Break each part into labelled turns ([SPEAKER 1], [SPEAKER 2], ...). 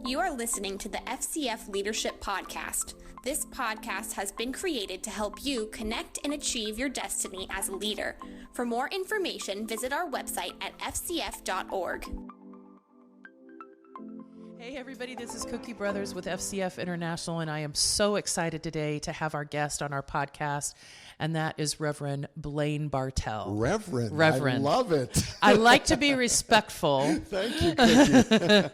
[SPEAKER 1] You are listening to the FCF Leadership Podcast. This podcast has been created to help you connect and achieve your destiny as a leader. For more information, visit our website at fcf.org.
[SPEAKER 2] Hey everybody, this is Cookie Brothers with FCF International, and I am so excited today to have our guest on our podcast, and that is Reverend Blaine Bartel.
[SPEAKER 3] Reverend. I love it.
[SPEAKER 2] I like to be respectful.
[SPEAKER 3] Thank you, Cookie.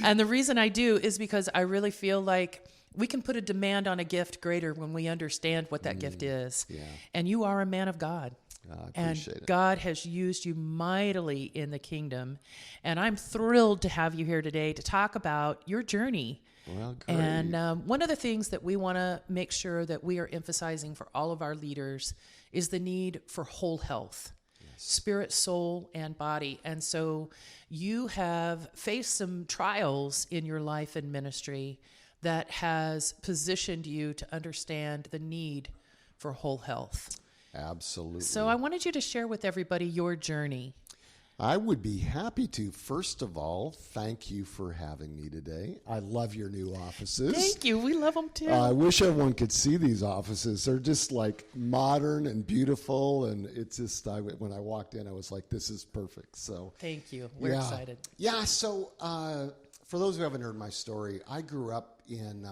[SPEAKER 2] And the reason I do is because I really feel like we can put a demand on a gift greater when we understand what that gift is.
[SPEAKER 3] Yeah.
[SPEAKER 2] And you are a man of God.
[SPEAKER 3] I appreciate it.
[SPEAKER 2] God has used you mightily in the kingdom. And I'm thrilled to have you here today to talk about your journey.
[SPEAKER 3] Well, great.
[SPEAKER 2] And one of the things that we want to make sure that we are emphasizing for all of our leaders is the need for whole health, spirit, soul, and body. And so you have faced some trials in your life and ministry that has positioned you to understand the need for whole health.
[SPEAKER 3] Absolutely.
[SPEAKER 2] So I wanted you to share with everybody your journey.
[SPEAKER 3] I would be happy to. First of all, thank you for having me today. I love your new offices.
[SPEAKER 2] Thank you. We love them too.
[SPEAKER 3] I wish everyone could see these offices. They're just like modern and beautiful. And it's just, when I walked in, I was like, this is perfect. So
[SPEAKER 2] thank you. We're excited.
[SPEAKER 3] Yeah. So for those who haven't heard my story, I grew up in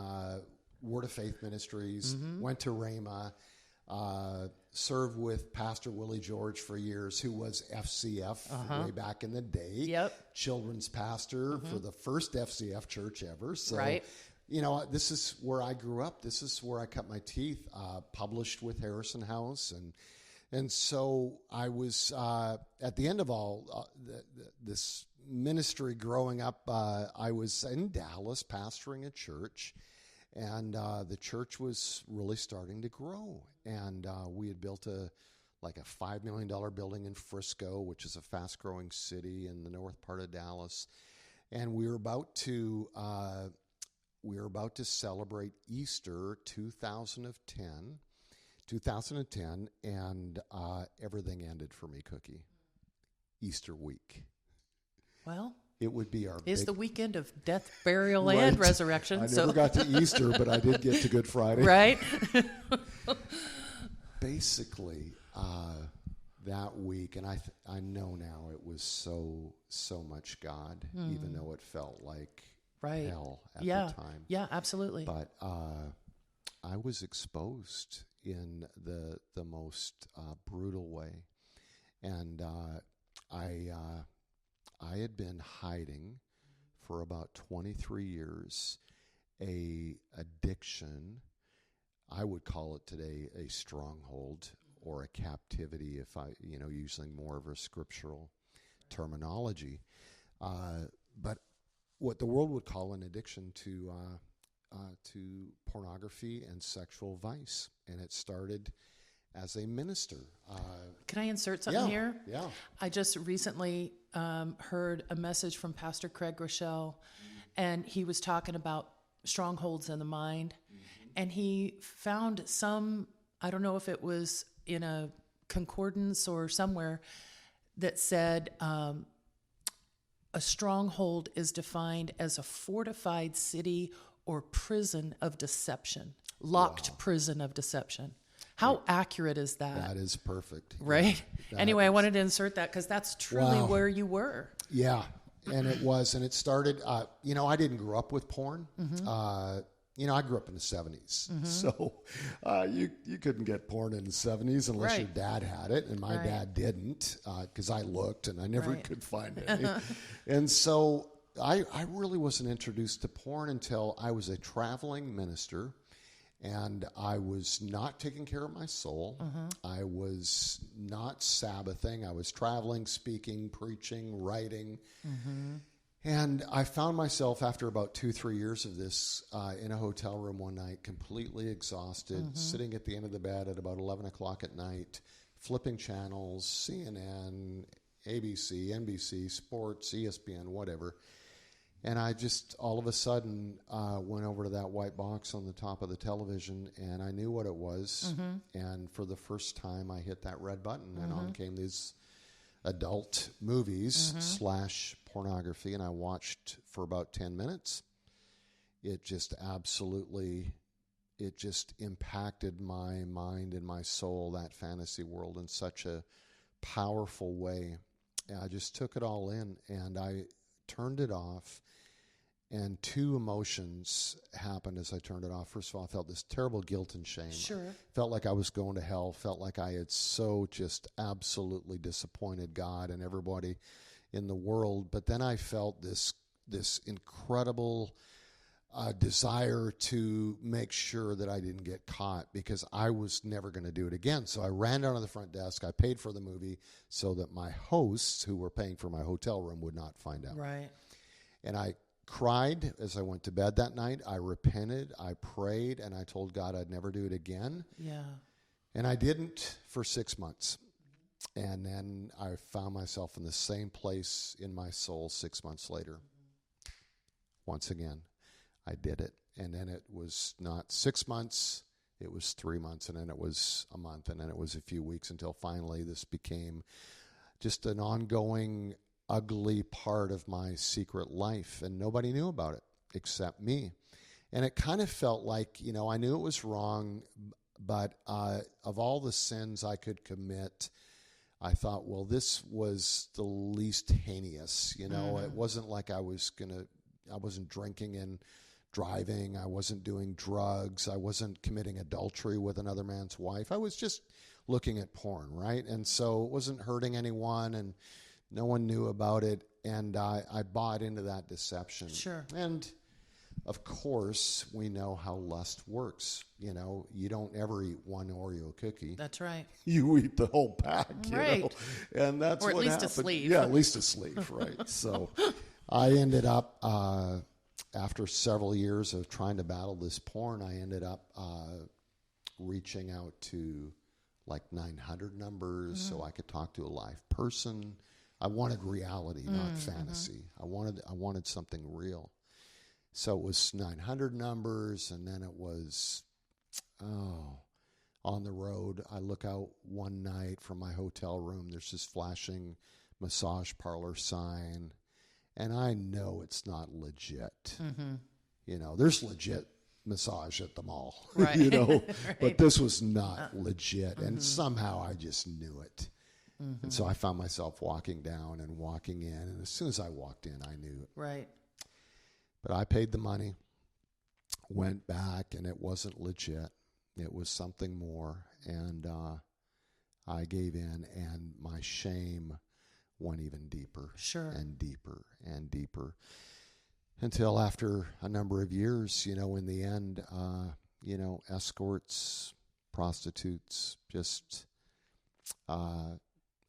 [SPEAKER 3] Word of Faith Ministries, went to Rhema, served with Pastor Willie George for years, who was FCF way back in the day.
[SPEAKER 2] Yep.
[SPEAKER 3] Children's pastor for the first FCF church ever. So,
[SPEAKER 2] right.
[SPEAKER 3] You know, this is where I grew up. This is where I cut my teeth. Published with Harrison House, and so I was at the end of all this ministry growing up. I was in Dallas pastoring a church. And the church was really starting to grow. And we had built a $5 million building in Frisco, which is a fast-growing city in the north part of Dallas. And we were about to celebrate Easter 2010, and everything ended for me, Cookie. Easter week.
[SPEAKER 2] Well,
[SPEAKER 3] it would be our
[SPEAKER 2] the weekend of death, burial, and resurrection.
[SPEAKER 3] I never got to Easter, but I did get to Good Friday.
[SPEAKER 2] Right.
[SPEAKER 3] Basically, that week, and I know now it was so much God, even though it felt like hell at the time. Yeah, absolutely. But I was exposed in the most brutal way, and I had been hiding for about 23 years a addiction. I would call it today a stronghold or a captivity, if using more of a scriptural terminology. But what the world would call an addiction to pornography and sexual vice, and it started as a minister.
[SPEAKER 2] Can I insert something here?
[SPEAKER 3] Yeah.
[SPEAKER 2] I just recently heard a message from Pastor Craig Rochelle, and he was talking about strongholds in the mind. And he found I don't know if it was in a concordance or somewhere, that said a stronghold is defined as a fortified city or prison of deception, locked prison of deception. How accurate is that?
[SPEAKER 3] That is perfect.
[SPEAKER 2] Right? Anyway, I wanted to insert that because that's truly where you were.
[SPEAKER 3] Yeah, and it was. And it started, I didn't grow up with porn. I grew up in the 70s. So you couldn't get porn in the 70s unless your dad had it. And my dad didn't because I looked and I never could find any. And so I really wasn't introduced to porn until I was a traveling minister. And I was not taking care of my soul. I was not Sabbathing. I was traveling, speaking, preaching, writing. And I found myself after about 2-3 years of this in a hotel room one night, completely exhausted, sitting at the end of the bed at about 11 o'clock at night, flipping channels, CNN, ABC, NBC, sports, ESPN, whatever. And I just, all of a sudden, went over to that white box on the top of the television, and I knew what it was. And for the first time, I hit that red button, and on came these adult movies / pornography, and I watched for about 10 minutes. it just absolutely, it just impacted my mind and my soul, that fantasy world, in such a powerful way. I just took it all in, and I turned it off. And two emotions happened as I turned it off. First of all, I felt this terrible guilt and shame.
[SPEAKER 2] Sure.
[SPEAKER 3] Felt like I was going to hell. Felt like I had so just absolutely disappointed God and everybody in the world. But then I felt this incredible desire to make sure that I didn't get caught, because I was never going to do it again. So I ran down to the front desk. I paid for the movie so that my hosts, who were paying for my hotel room, would not find out.
[SPEAKER 2] Right.
[SPEAKER 3] And I cried as I went to bed that night. I repented, I prayed, and I told God I'd never do it again.
[SPEAKER 2] Yeah.
[SPEAKER 3] And I didn't for 6 months. And then I found myself in the same place in my soul 6 months later. Once again, I did it. And then it was not 6 months, it was 3 months, and then it was a month, and then it was a few weeks, until finally this became just an ongoing ugly part of my secret life, and nobody knew about it except me. And it kind of felt like, I knew it was wrong, but of all the sins I could commit, I thought, well, this was the least heinous. It wasn't like I wasn't drinking and driving, I wasn't doing drugs, I wasn't committing adultery with another man's wife. I was just looking at porn, right? And so it wasn't hurting anyone, and no one knew about it, and I bought into that deception.
[SPEAKER 2] Sure.
[SPEAKER 3] And, of course, we know how lust works. You don't ever eat one Oreo cookie.
[SPEAKER 2] That's right.
[SPEAKER 3] You eat the whole pack,
[SPEAKER 2] right.
[SPEAKER 3] And that's
[SPEAKER 2] or at
[SPEAKER 3] what
[SPEAKER 2] least
[SPEAKER 3] happened.
[SPEAKER 2] a sleeve.
[SPEAKER 3] Yeah, at least a sleeve, right? So I ended up, after several years of trying to battle this porn, I ended up reaching out to like 900 numbers so I could talk to a live person. I wanted reality, not fantasy. I wanted something real. So it was 900 numbers, and then it was, on the road. I look out one night from my hotel room. There's this flashing massage parlor sign, and I know it's not legit. There's legit massage at the mall,
[SPEAKER 2] right.
[SPEAKER 3] Right. But this was not legit, and somehow I just knew it. And so I found myself walking down and walking in, and as soon as I walked in, I knew it.
[SPEAKER 2] Right.
[SPEAKER 3] But I paid the money, went back, and it wasn't legit. It was something more, and I gave in, and my shame went even deeper.
[SPEAKER 2] Sure.
[SPEAKER 3] And deeper and deeper, until after a number of years, in the end, escorts, prostitutes, just...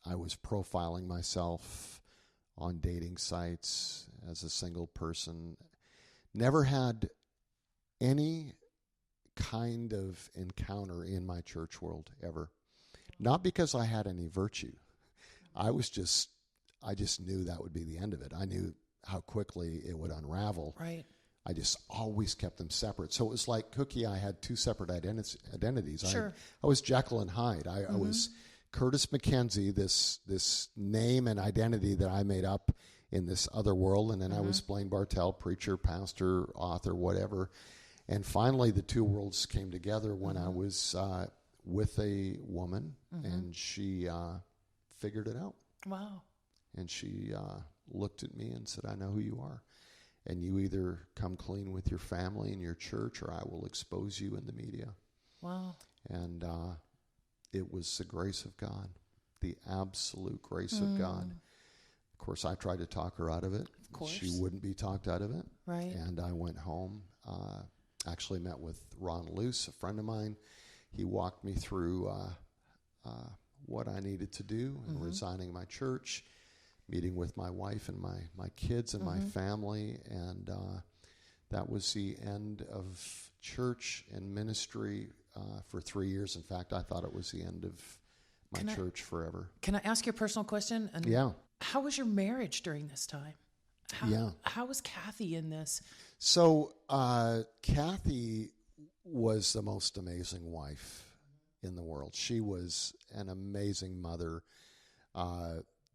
[SPEAKER 3] I was profiling myself on dating sites as a single person. Never had any kind of encounter in my church world ever. Not because I had any virtue. I just knew that would be the end of it. I knew how quickly it would unravel.
[SPEAKER 2] Right.
[SPEAKER 3] I just always kept them separate. So it was like Cookie, I had two separate identities.
[SPEAKER 2] Sure.
[SPEAKER 3] I was Jekyll and Hyde. I was Curtis McKenzie, this name and identity that I made up in this other world, and then I was Blaine Bartel, preacher, pastor, author, whatever. And finally, the two worlds came together when I was with a woman, and she figured it out.
[SPEAKER 2] Wow.
[SPEAKER 3] And she looked at me and said, I know who you are. And you either come clean with your family and your church, or I will expose you in the media.
[SPEAKER 2] Wow.
[SPEAKER 3] And it was the grace of God, the absolute grace of God. Of course, I tried to talk her out of it.
[SPEAKER 2] Of course.
[SPEAKER 3] She wouldn't be talked out of it.
[SPEAKER 2] Right.
[SPEAKER 3] And I went home, actually met with Ron Luce, a friend of mine. He walked me through what I needed to do in resigning my church, meeting with my wife and my kids and my family. And that was the end of church and ministry for 3 years. In fact, I thought it was the end of my church forever.
[SPEAKER 2] Can I ask you a personal question? And
[SPEAKER 3] yeah.
[SPEAKER 2] How was your marriage during this time? How was Kathy in this?
[SPEAKER 3] So Kathy was the most amazing wife in the world. She was an amazing mother.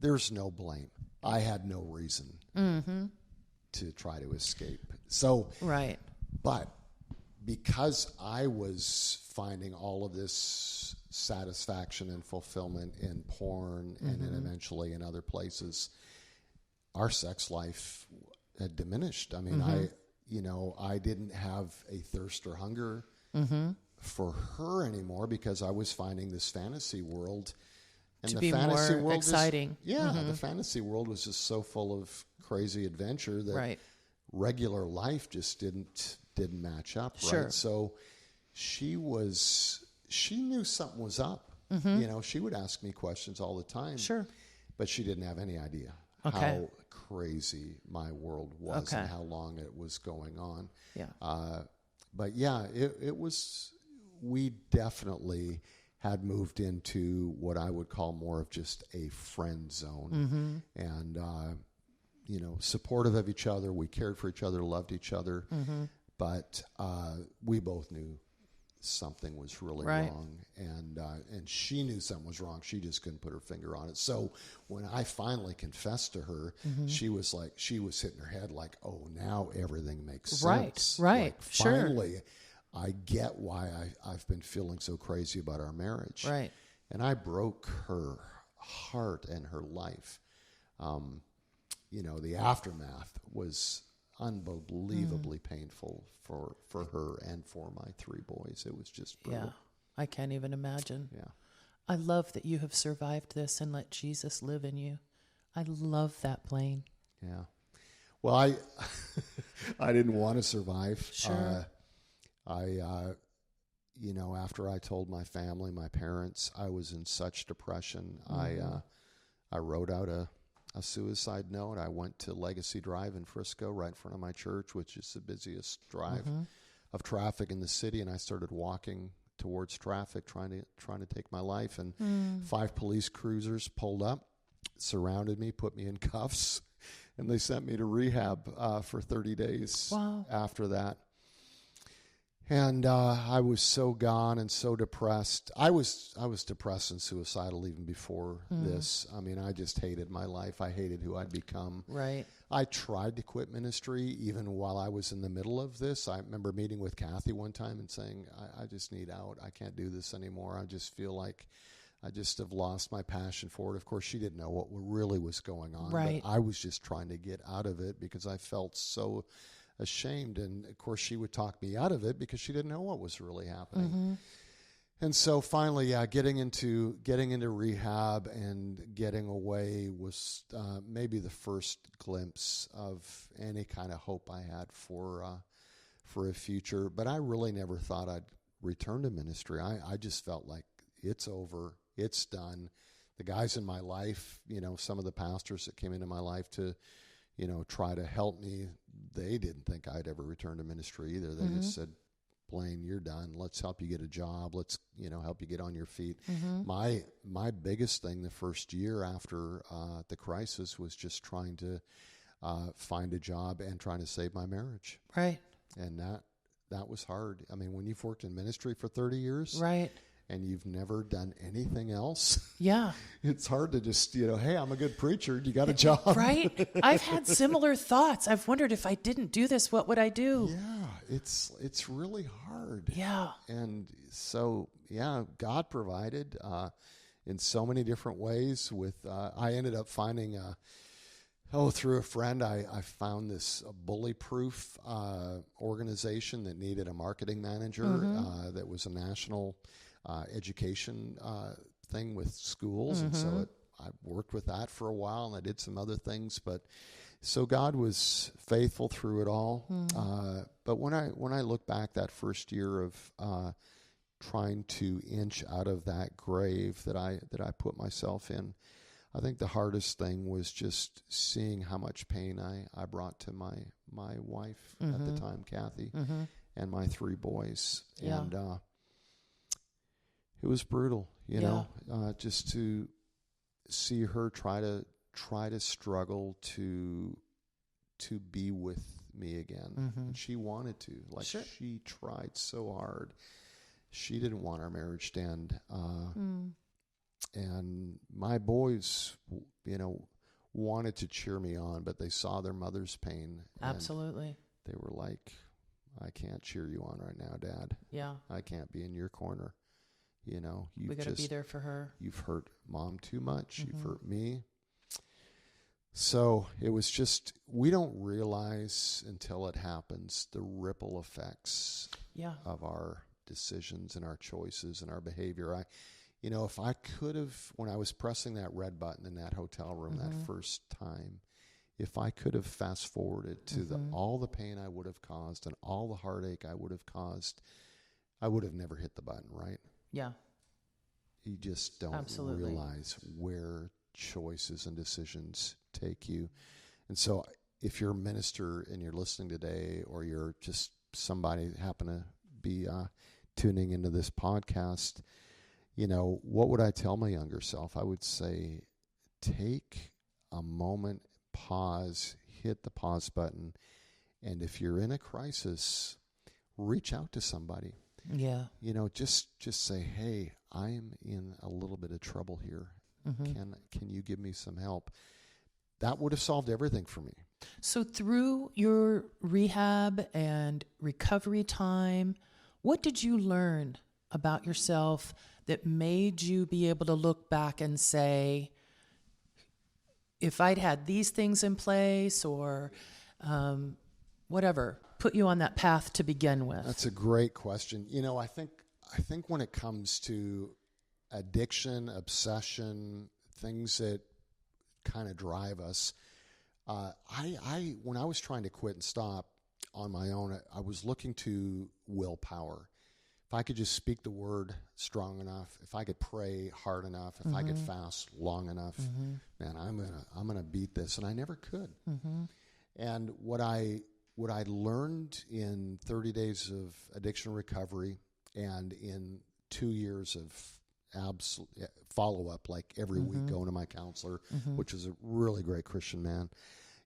[SPEAKER 3] There's no blame. I had no reason to try to escape. So
[SPEAKER 2] right.
[SPEAKER 3] But because I was finding all of this satisfaction and fulfillment in porn and then eventually in other places, our sex life had diminished. I mean, I didn't have a thirst or hunger for her anymore because I was finding this fantasy world. And
[SPEAKER 2] to
[SPEAKER 3] the
[SPEAKER 2] be
[SPEAKER 3] fantasy
[SPEAKER 2] more
[SPEAKER 3] world
[SPEAKER 2] exciting.
[SPEAKER 3] The fantasy world was just so full of crazy adventure that regular life just didn't match up. Right. So she knew something was up. She would ask me questions all the time. Sure. But she didn't have any idea how crazy my world was and how long it was going on. Yeah. But yeah, it was, we definitely had moved into what I would call more of just a friend zone. And, supportive of each other. We cared for each other, loved each other. But we both knew something was really wrong. And she knew something was wrong. She just couldn't put her finger on it. So when I finally confessed to her, she was hitting her head like, oh, now everything makes sense.
[SPEAKER 2] Right.
[SPEAKER 3] Like, finally, I get why I've been feeling so crazy about our marriage. Right. And I broke her heart and her life. The aftermath was unbelievably painful for her and for my 3 boys. It was just brutal.
[SPEAKER 2] Yeah, I can't even imagine.
[SPEAKER 3] Yeah.
[SPEAKER 2] I love that you have survived this and let Jesus live in you. I love that, Blaine.
[SPEAKER 3] Yeah. Well, I didn't want to survive.
[SPEAKER 2] Sure.
[SPEAKER 3] After I told my family, my parents, I was in such depression. I wrote out a suicide note. I went to Legacy Drive in Frisco, right in front of my church, which is the busiest drive of traffic in the city, and I started walking towards traffic, trying to take my life. And 5 police cruisers pulled up, surrounded me, put me in cuffs, and they sent me to rehab for 30 days after that. And I was so gone and so depressed. I was depressed and suicidal even before this. I mean, I just hated my life. I hated who I'd become. Right. I tried to quit ministry even while I was in the middle of this. I remember meeting with Kathy one time and saying, I just need out. I can't do this anymore. I just feel like I just have lost my passion for it. Of course, she didn't know what really was going on. Right. But I was just trying to get out of it because I felt so ashamed. And of course, she would talk me out of it because she didn't know what was really happening. And so finally, getting into rehab and getting away was maybe the first glimpse of any kind of hope I had for a future. But I really never thought I'd return to ministry. I just felt like it's over, it's done. The guys in my life, some of the pastors that came into my life to, try to help me, they didn't think I'd ever return to ministry either. They just said, Blaine, you're done. Let's help you get a job. Let's, help you get on your feet. My biggest thing the first year after the crisis was just trying to find a job and trying to save my marriage. Right. And that was hard. I mean, when you've worked in ministry for 30 years. Right. And you've never done anything else. Yeah. It's hard to just, hey, I'm a good preacher. You got a job.
[SPEAKER 2] Right. I've had similar thoughts. I've wondered if I didn't do this, what would I do?
[SPEAKER 3] Yeah. It's really hard.
[SPEAKER 2] Yeah.
[SPEAKER 3] And so, God provided in so many different ways I ended up finding through a friend, I found this bully-proof organization that needed a marketing manager that was a national education thing with schools. And so I worked with that for a while, and I did some other things. But so God was faithful through it all. But when I look back that first year of trying to inch out of that grave that I put myself in, I think the hardest thing was just seeing how much pain I brought to my wife at the time, Kathy, and my 3 boys. Yeah. And it was brutal, just to see her try to struggle to be with me again. And she wanted to, she tried so hard. She didn't want our marriage to end. And my boys, wanted to cheer me on, but they saw their mother's pain.
[SPEAKER 2] Absolutely.
[SPEAKER 3] They were like, I can't cheer you on right now, Dad.
[SPEAKER 2] Yeah.
[SPEAKER 3] I can't be in your corner. You know,
[SPEAKER 2] We got to be there for her.
[SPEAKER 3] You've hurt Mom too much. You've hurt me. So it was just, we don't realize until it happens the ripple effects of our decisions and our choices and our behavior. If I could have, when I was pressing that red button in that hotel room that first time, if I could have fast forwarded to all the pain I would have caused and all the heartache I would have caused, I would have never hit the button, right?
[SPEAKER 2] Yeah.
[SPEAKER 3] You just don't realize where choices and decisions take you. And so if you're a minister and you're listening today, or you're just somebody that happen to be tuning into this podcast, what would I tell my younger self? I would say, take a moment, pause, hit the pause button, and if you're in a crisis, reach out to somebody.
[SPEAKER 2] Yeah.
[SPEAKER 3] Just say, hey, I'm in a little bit of trouble here. Can you give me some help? That would have solved everything for me.
[SPEAKER 2] So through your rehab and recovery time, what did you learn about yourself that made you be able to look back and say, if I'd had these things in place, or whatever, put you on that path to begin with?
[SPEAKER 3] That's a great question. I think when it comes to addiction, obsession, things that kind of drive us, when I was trying to quit and stop on my own, I was looking to willpower. If I could just speak the word strong enough, if I could pray hard enough, if I could fast long enough, man, I'm gonna beat this, and I never could. And what I learned in 30 days of addiction recovery and in 2 years of follow-up, like every week going to my counselor, which is a really great Christian man,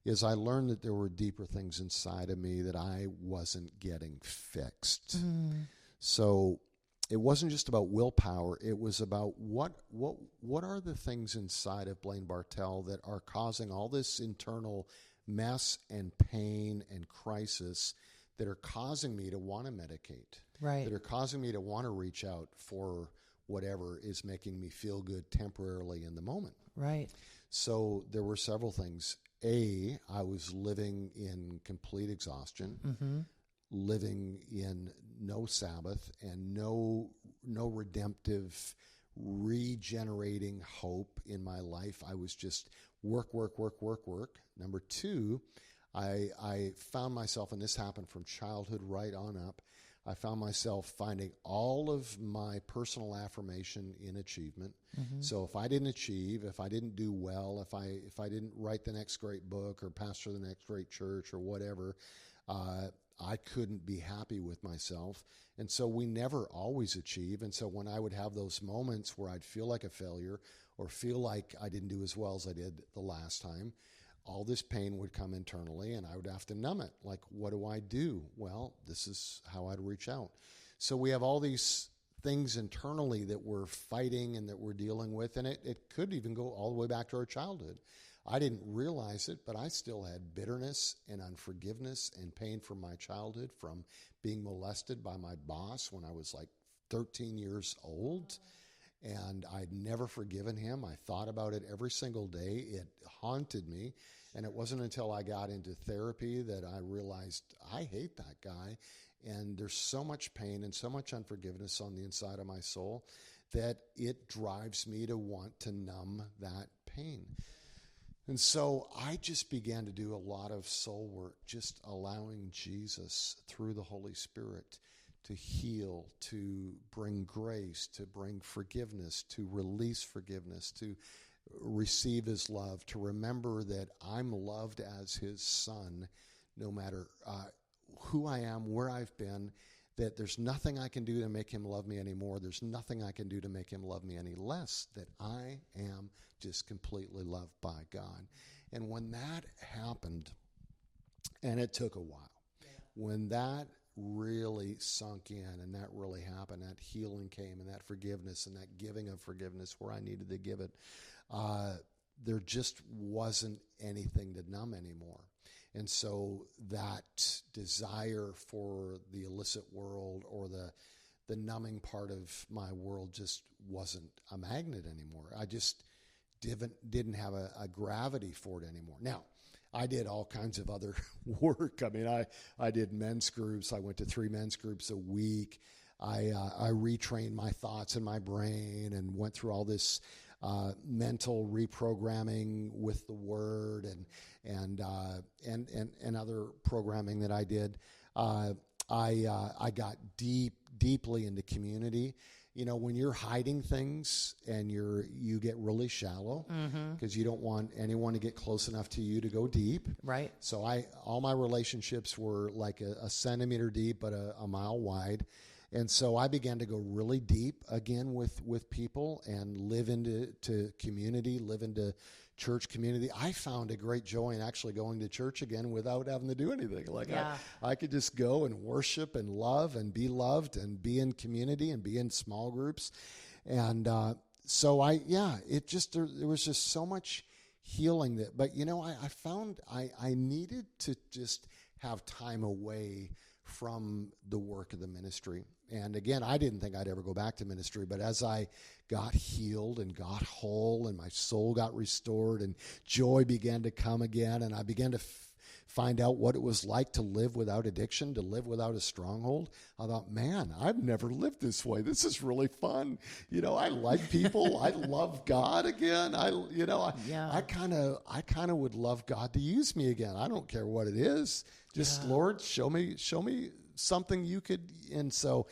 [SPEAKER 3] is I learned that there were deeper things inside of me that I wasn't getting fixed. So it wasn't just about willpower. It was about what are the things inside of Blaine Bartel that are causing all this internal mess and pain and crisis, that are causing me to want to medicate,
[SPEAKER 2] right? That
[SPEAKER 3] are causing me to want to reach out for whatever is making me feel good temporarily in the moment.
[SPEAKER 2] Right.
[SPEAKER 3] So there were several things. I was living in complete exhaustion, living in no Sabbath and no redemptive, regenerating hope in my life. I was just work. Number two, I found myself, and this happened from childhood right on up, I found myself finding all of my personal affirmation in achievement. So if I didn't achieve, if I didn't do well, if I didn't write the next great book or pastor the next great church or whatever, I couldn't be happy with myself. And so we never always achieve. And so when I would have those moments where I'd feel like a failure or feel like I didn't do as well as I did the last time, all this pain would come internally, and I would have to numb it. Like, what do I do? Well, this is how I'd reach out. So we have all these things internally that we're fighting and that we're dealing with, and it could even go all the way back to our childhood. I didn't realize it, but I still had bitterness and unforgiveness and pain from my childhood, from being molested by my boss when I was like 13 years old. And I'd never forgiven him. I thought about it every single day. It haunted me. And it wasn't until I got into therapy that I realized I hate that guy. And there's so much pain and so much unforgiveness on the inside of my soul that it drives me to want to numb that pain. And so I just began to do a lot of soul work, just allowing Jesus through the Holy Spirit to heal, to bring grace, to bring forgiveness, to release forgiveness, to receive his love, to remember that I'm loved as his son, no matter who I am, where I've been, that there's nothing I can do to make him love me anymore. There's nothing I can do to make him love me any less, that I am just completely loved by God. And when that happened, and it took a while, when that really sunk in and that really happened, that healing came and that forgiveness and that giving of forgiveness where I needed to give it, there just wasn't anything to numb anymore. And so that desire for the illicit world or the numbing part of my world just wasn't a magnet anymore. I just didn't have a gravity for it anymore. Now, I did all kinds of other work. I mean, I did men's groups. I went to 3 men's groups a week. I retrained my thoughts in my brain and went through all this mental reprogramming with the Word and other programming that I did. I got deeply into community. You know, when you're hiding things and you get really shallow because you don't want anyone to get close enough to you to go deep.
[SPEAKER 2] Right.
[SPEAKER 3] So all my relationships were like a centimeter deep, but a mile wide. And so I began to go really deep again with people and live into community, live into church community. I found a great joy in actually going to church again without having to do anything. Like I could just go and worship and love and be loved and be in community and be in small groups. And so there was just so much healing but I found I needed to just have time away from the work of the ministry. And again, I didn't think I'd ever go back to ministry, but as I got healed and got whole and my soul got restored and joy began to come again, and I began to find out what it was like to live without addiction, to live without a stronghold, I thought, man, I've never lived this way. This is really fun. I like people. I love God again. I kind of would love God to use me again. I don't care what it is. Just Lord, show me something you could. And so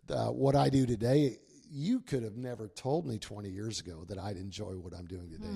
[SPEAKER 3] what I do today, you could have never told me 20 years ago that I'd enjoy what I'm doing today.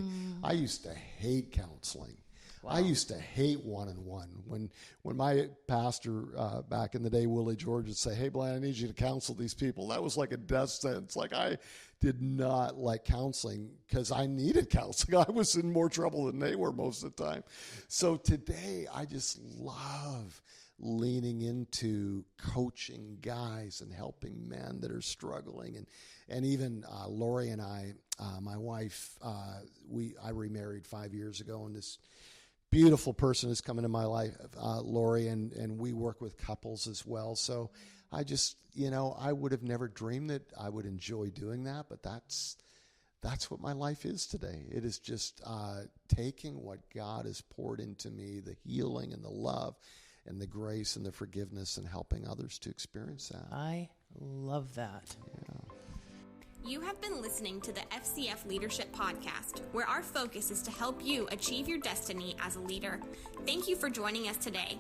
[SPEAKER 3] I used to hate counseling. Wow. I used to hate one-on-one. When my pastor back in the day, Willie George, would say, hey, Blaine, I need you to counsel these people, that was like a death sentence. Like, I did not like counseling because I needed counseling. I was in more trouble than they were most of the time. So today, I just love leaning into coaching guys and helping men that are struggling. And even Lori and I, my wife, I remarried 5 years ago, and this beautiful person has come into my life, Lori, and we work with couples as well. So I just, I would have never dreamed that I would enjoy doing that, but that's what my life is today. It is just taking what God has poured into me, the healing and the love and the grace and the forgiveness, and helping others to experience that.
[SPEAKER 2] I love that.
[SPEAKER 3] Yeah.
[SPEAKER 1] You have been listening to the FCF Leadership Podcast, where our focus is to help you achieve your destiny as a leader. Thank you for joining us today.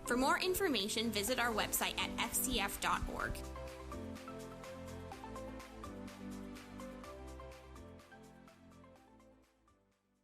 [SPEAKER 1] For more information, visit our website at fcf.org.